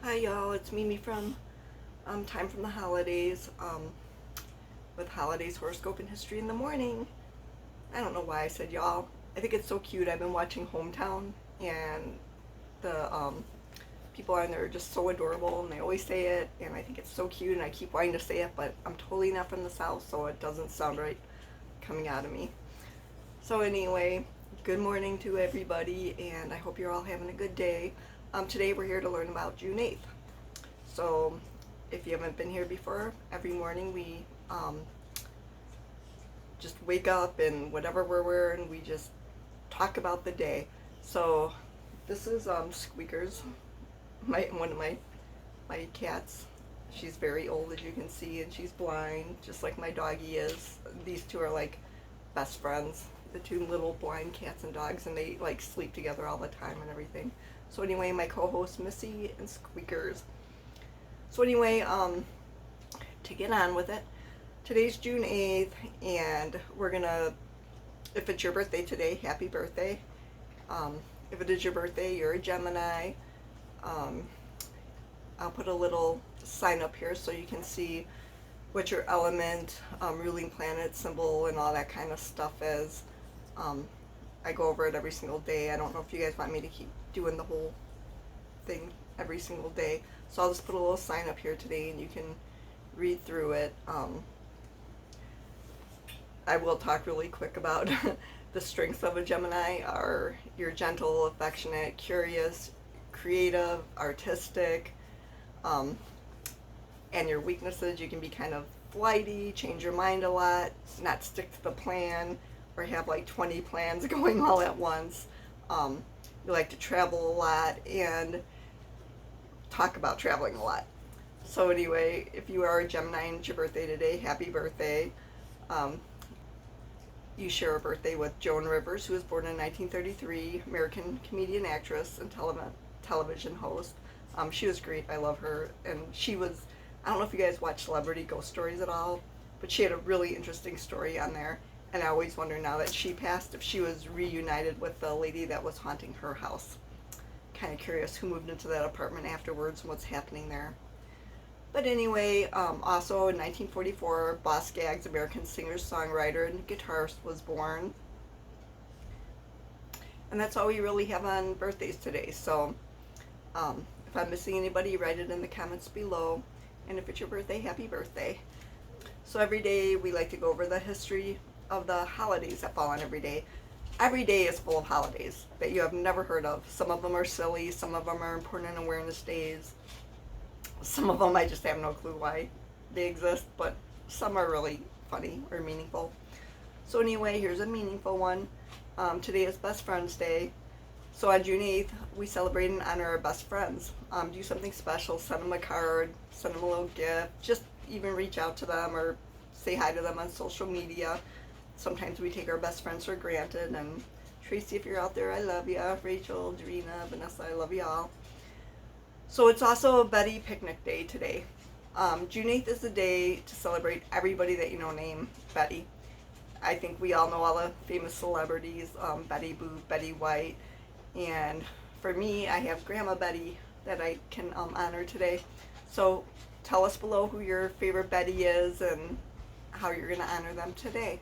Hi y'all, it's Mimi from Time from the Holidays with Holidays Horoscope and History in the Morning. I don't know why I said y'all. I think it's so cute. I've been watching Hometown and the people on there are just so adorable and they always say it and I think it's so cute and I keep wanting to say it, but I'm totally not from the South, so it doesn't sound right coming out of me. So anyway, good morning to everybody and I hope you're all having a good day. Today we're here to learn about June 8th. So if you haven't been here before, every morning we just wake up and whatever we're wearing, we just talk about the day. So this is Squeakers, one of my cats. She's very old, as you can see, and she's blind, just like my doggy is. These two are like best friends, the two little blind cats and dogs, and they like sleep together all the time and everything. So anyway, my co-host Missy and Squeakers. So anyway, to get on with it, today's June 8th, and we're gonna, if it's your birthday today, happy birthday. If it is your birthday, you're a Gemini. I'll put a little sign up here so you can see what your element, ruling planet, symbol, and all that kind of stuff is. I go over it every single day. I don't know if you guys want me to keep doing the whole thing every single day. So I'll just put a little sign up here today and you can read through it. I will talk really quick about the strengths of a Gemini are you're gentle, affectionate, curious, creative, artistic, and your weaknesses, you can be kind of flighty, change your mind a lot, not stick to the plan, or have like 20 plans going all at once. You like to travel a lot and talk about traveling a lot. So anyway, if you are a Gemini and it's your birthday today, happy birthday. You share a birthday with Joan Rivers, who was born in 1933, American comedian, actress, and television host. She was great. I love her. And she was, I don't know if you guys watch Celebrity Ghost Stories at all, but she had a really interesting story on there. And I always wonder now that she passed if she was reunited with the lady that was haunting her house. Kind of curious who moved into that apartment afterwards and what's happening there. But anyway, also in 1944, Boss Scaggs, American singer, songwriter, and guitarist, was born. And that's all we really have on birthdays today. So if I'm missing anybody, write it in the comments below. And if it's your birthday, happy birthday. So every day we like to go over the history of the holidays that fall on every day. Every day is full of holidays that you have never heard of. Some of them are silly, some of them are important awareness days. Some of them I just have no clue why they exist, but some are really funny or meaningful. So anyway, here's a meaningful one. Today is Best Friends Day. So on June 8th, we celebrate and honor our best friends. Do something special, send them a card, send them a little gift, just even reach out to them or say hi to them on social media. Sometimes we take our best friends for granted, and Tracy, if you're out there, I love you. Rachel, Dorina, Vanessa, I love you all. So it's also a Betty picnic day today. June 8th is the day to celebrate everybody that you know named Betty. I think we all know all the famous celebrities, Betty Boop, Betty White, and for me, I have Grandma Betty that I can honor today. So tell us below who your favorite Betty is and how you're going to honor them today.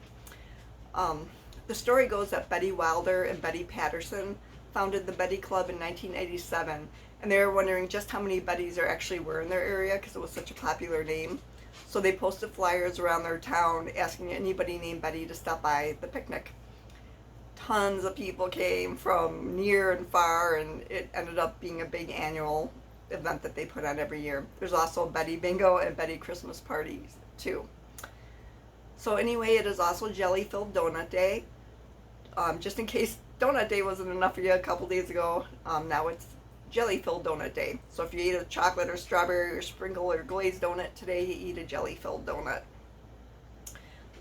The story goes that Betty Wilder and Betty Patterson founded the Betty Club in 1987, and they were wondering just how many Bettys there actually were in their area because it was such a popular name. So they posted flyers around their town asking anybody named Betty to stop by the picnic. Tons of people came from near and far, and it ended up being a big annual event that they put on every year. There's also Betty Bingo and Betty Christmas parties too. So anyway, it is also Jelly-Filled Donut Day. Just in case Donut Day wasn't enough for you a couple days ago, now it's Jelly-Filled Donut Day. So if you eat a chocolate or strawberry or sprinkle or glazed donut today, you eat a jelly-filled donut.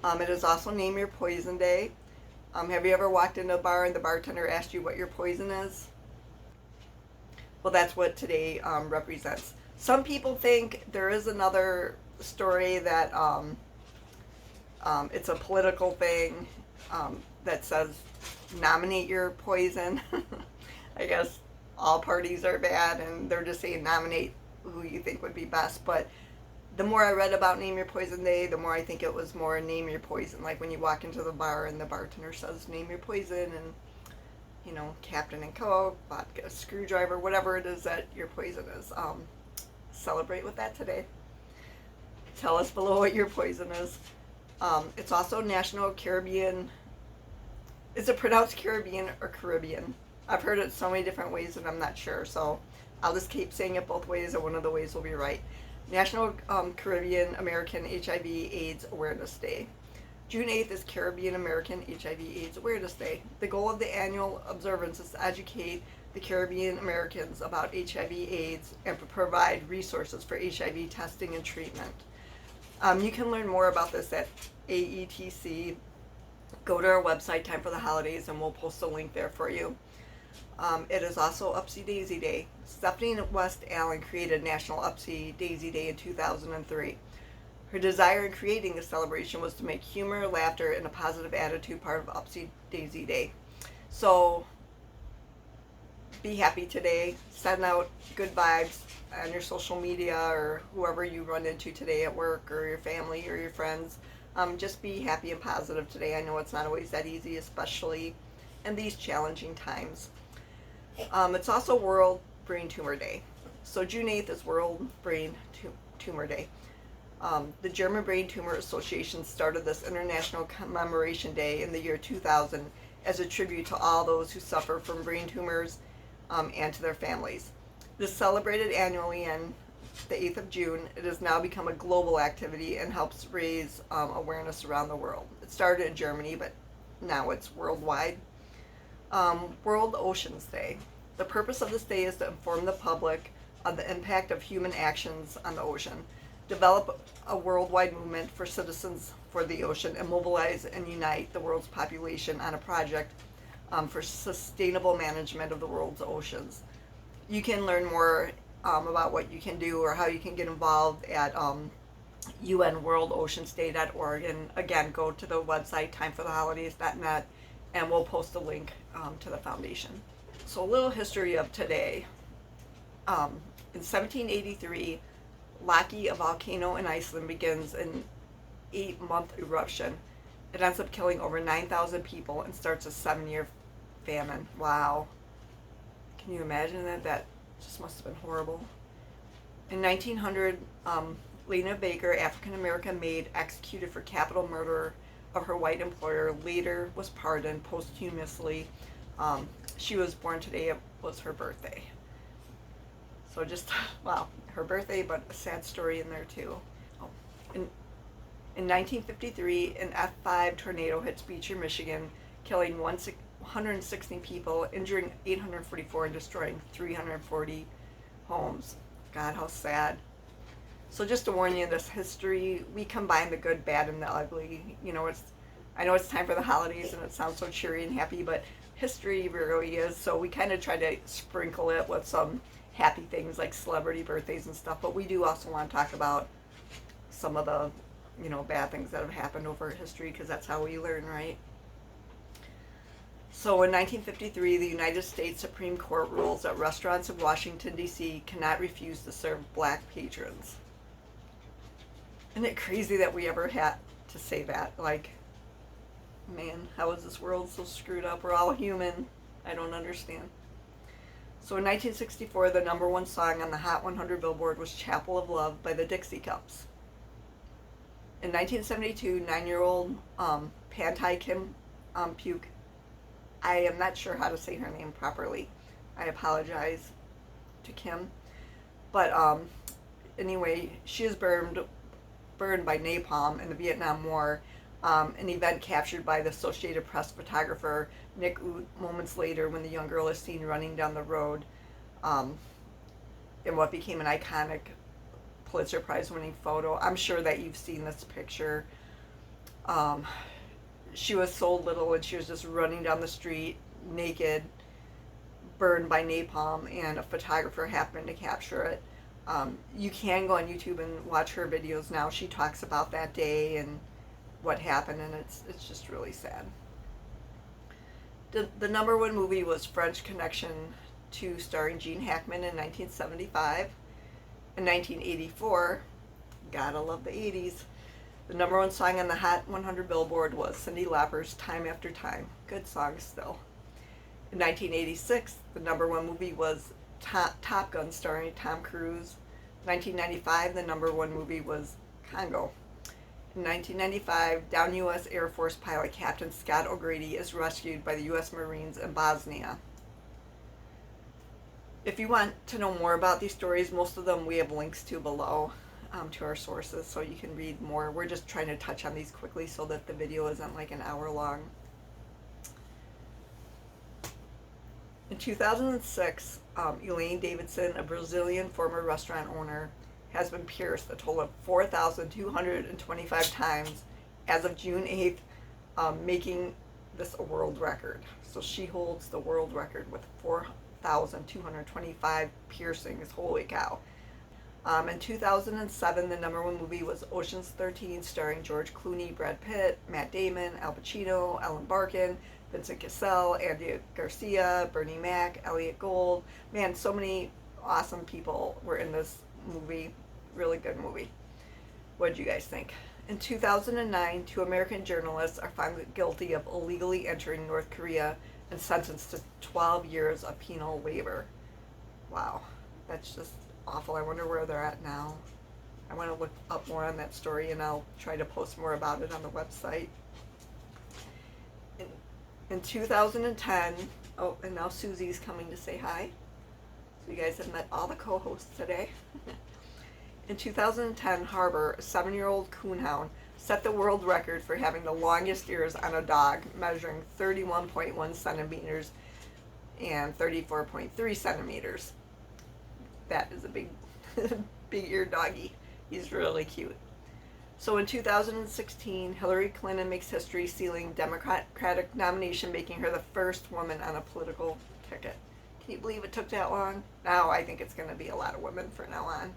It is also Name Your Poison Day. Have you ever walked into a bar and the bartender asked you what your poison is? Well, that's what today represents. Some people think there is another story that it's a political thing that says nominate your poison. I guess all parties are bad and they're just saying nominate who you think would be best. But the more I read about Name Your Poison Day, the more I think it was more name your poison. Like when you walk into the bar and the bartender says, name your poison, and, you know, Captain and Coke, vodka, screwdriver, whatever it is that your poison is. Celebrate with that today. Tell us below what your poison is. It's also National Caribbean. Is it pronounced Caribbean or Caribbean? I've heard it so many different ways and I'm not sure. So I'll just keep saying it both ways and one of the ways will be right. National Caribbean American HIV/AIDS Awareness Day. June 8th is Caribbean American HIV/AIDS Awareness Day. The goal of the annual observance is to educate the Caribbean Americans about HIV/AIDS and provide resources for HIV testing and treatment. You can learn more about this at AETC. Go to our website, Time for the Holidays, and we'll post a link there for you. It is also Upsy Daisy Day. Stephanie West Allen created National Upsy Daisy Day in 2003. Her desire in creating the celebration was to make humor, laughter, and a positive attitude part of Upsy Daisy Day. So be happy today. Send out good vibes on your social media or whoever you run into today at work or your family or your friends. Just be happy and positive today. I know it's not always that easy, especially in these challenging times. It's also World Brain Tumor Day. So June 8th is World Brain Tumor Day. The German Brain Tumor Association started this international commemoration day in the year 2000 as a tribute to all those who suffer from brain tumors and to their families. This is celebrated annually on the 8th of June. It has now become a global activity and helps raise awareness around the world. It started in Germany, but now it's worldwide. World Oceans Day. The purpose of this day is to inform the public on the impact of human actions on the ocean, develop a worldwide movement for citizens for the ocean, and mobilize and unite the world's population on a project for sustainable management of the world's oceans. You can learn more about what you can do or how you can get involved at unworldoceansday.org. And again, go to the website timefortheholidays.net and we'll post a link to the foundation. So a little history of today. In 1783, Laki, a volcano in Iceland, begins an 8-month eruption. It ends up killing over 9,000 people and starts a 7-year famine. Wow. Can you imagine that? That just must have been horrible. In 1900, Lena Baker, African-American maid, executed for capital murder of her white employer, later was pardoned posthumously. She was born today. It was her birthday. So just, wow, her birthday, but a sad story in there too. In 1953, an F5 tornado hits Beecher, Michigan, killing 160 people, injuring 844, and destroying 340 homes. God, how sad. So just to warn you, in this history, we combine the good, bad, and the ugly. You know, I know it's time for the holidays, and it sounds so cheery and happy, but history really is. So we kind of try to sprinkle it with some happy things like celebrity birthdays and stuff, but we do also want to talk about some of the, you know, bad things that have happened over history, because that's how we learn, right? So in 1953, the United States Supreme Court rules that restaurants in Washington, D.C. cannot refuse to serve black patrons. Isn't it crazy that we ever had to say that? Like, man, how is this world so screwed up? We're all human. I don't understand. So in 1964, the #1 song on the Hot 100 Billboard was Chapel of Love by the Dixie Cups. In 1972, 9-year-old Pantai Kim Puke, I am not sure how to say her name properly. I apologize to Kim. But anyway, she is burned by napalm in the Vietnam War, an event captured by the Associated Press photographer Nick Oot moments later when the young girl is seen running down the road in what became an iconic Pulitzer Prize winning photo. I'm sure that you've seen this picture. She was so little and she was just running down the street naked, burned by napalm, and a photographer happened to capture it. You can go on YouTube and watch her videos now. She talks about that day and what happened, and it's just really sad. The #1 movie was French Connection 2, starring Gene Hackman in 1975. In 1984, gotta love the 80s, the number one song on the Hot 100 Billboard was Cyndi Lauper's Time After Time. Good song still. In 1986, the number one movie was Top Gun starring Tom Cruise. 1995, the number one movie was Congo. In 1995, down U.S. Air Force pilot Captain Scott O'Grady is rescued by the U.S. Marines in Bosnia. If you want to know more about these stories, most of them we have links to below to our sources, so you can read more. We're just trying to touch on these quickly so that the video isn't like an hour long. In 2006, Elaine Davidson, a Brazilian former restaurant owner, has been pierced a total of 4,225 times as of June 8th, making this a world record. So she holds the world record with 4,225 piercings. Holy cow. In 2007, the number one movie was Ocean's 13, starring George Clooney, Brad Pitt, Matt Damon, Al Pacino, Ellen Barkin, Vincent Cassel, Andy Garcia, Bernie Mac, Elliot Gould. Man, so many awesome people were in this movie. Really good movie. What did you guys think? In 2009, 2 American journalists are found guilty of illegally entering North Korea and sentenced to 12 years of penal labor. Wow, that's just awful. I wonder where they're at now. I want to look up more on that story, and I'll try to post more about it on the website. In 2010, oh, and now Susie's coming to say hi. So you guys have met all the co-hosts today. In 2010, Harbor, a 7-year-old coonhound, set the world record for having the longest ears on a dog, measuring 31.1 centimeters and 34.3 centimeters. That is a big, big ear doggy. He's really cute. So in 2016, Hillary Clinton makes history, sealing Democratic nomination, making her the first woman on a political ticket. Can you believe it took that long? Now I think it's going to be a lot of women from now on.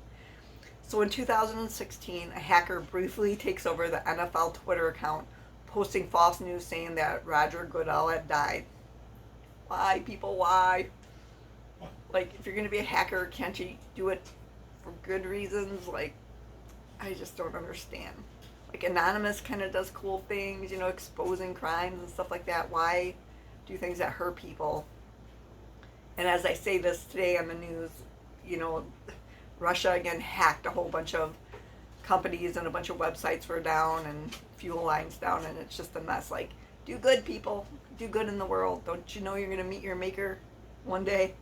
So in 2016, a hacker briefly takes over the NFL Twitter account, posting false news saying that Roger Goodell had died. Why, people, why? Like, if you're going to be a hacker, can't you do it for good reasons? Like, I just don't understand. Like, Anonymous kind of does cool things, you know, exposing crimes and stuff like that. Why do things that hurt people? And as I say this today on the news, you know, Russia again hacked a whole bunch of companies, and a bunch of websites were down, and fuel lines down, and it's just a mess. Like, do good, people. Do good in the world. Don't you know you're going to meet your maker one day?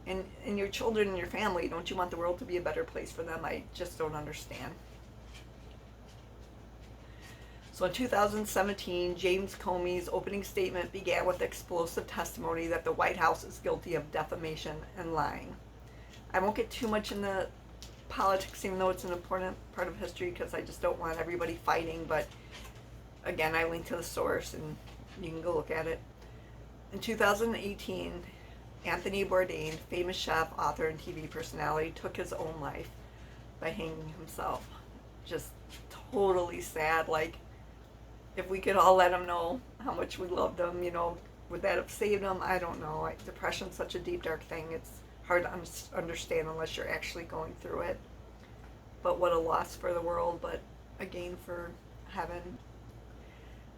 And your children and your family, don't you want the world to be a better place for them? I just don't understand. So in 2017, James Comey's opening statement began with explosive testimony that the White House is guilty of defamation and lying. I won't get too much into politics, even though it's an important part of history, because I just don't want everybody fighting. But again, I link to the source, and you can go look at it. In 2018, Anthony Bourdain, famous chef, author, and TV personality, took his own life by hanging himself. Just totally sad. Like, if we could all let him know how much we loved him, you know, would that have saved him? I don't know. Depression's such a deep, dark thing. It's hard to understand unless you're actually going through it. But what a loss for the world, but a gain for heaven.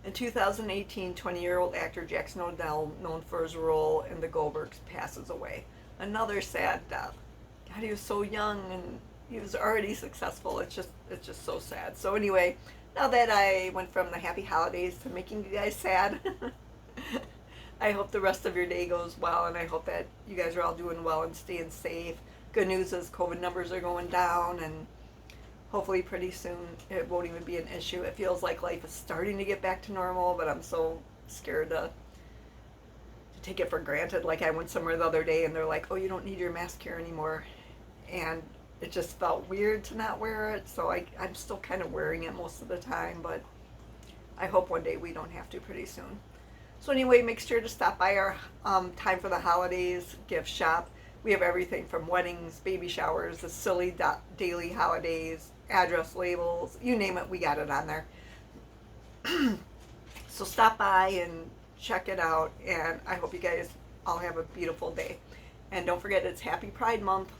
In 2018, 20-year-old actor Jackson O'Dell, known for his role in The Goldbergs, passes away. Another sad death. God, he was so young and he was already successful. It's just so sad. So anyway, now that I went from the happy holidays to making you guys sad, I hope the rest of your day goes well, and I hope that you guys are all doing well and staying safe. Good news is COVID numbers are going down, and hopefully pretty soon it won't even be an issue. It feels like life is starting to get back to normal, but I'm so scared to take it for granted. Like, I went somewhere the other day and they're like, oh, you don't need your mask here anymore. And it just felt weird to not wear it, so I'm still kind of wearing it most of the time, but I hope one day we don't have to pretty soon. So anyway, make sure to stop by our time for the holidays gift shop. We have everything from weddings, baby showers, the silly daily holidays, address labels, you name it, we got it on there. So stop by and check it out, and I hope you guys all have a beautiful day. And don't forget, it's Happy Pride Month.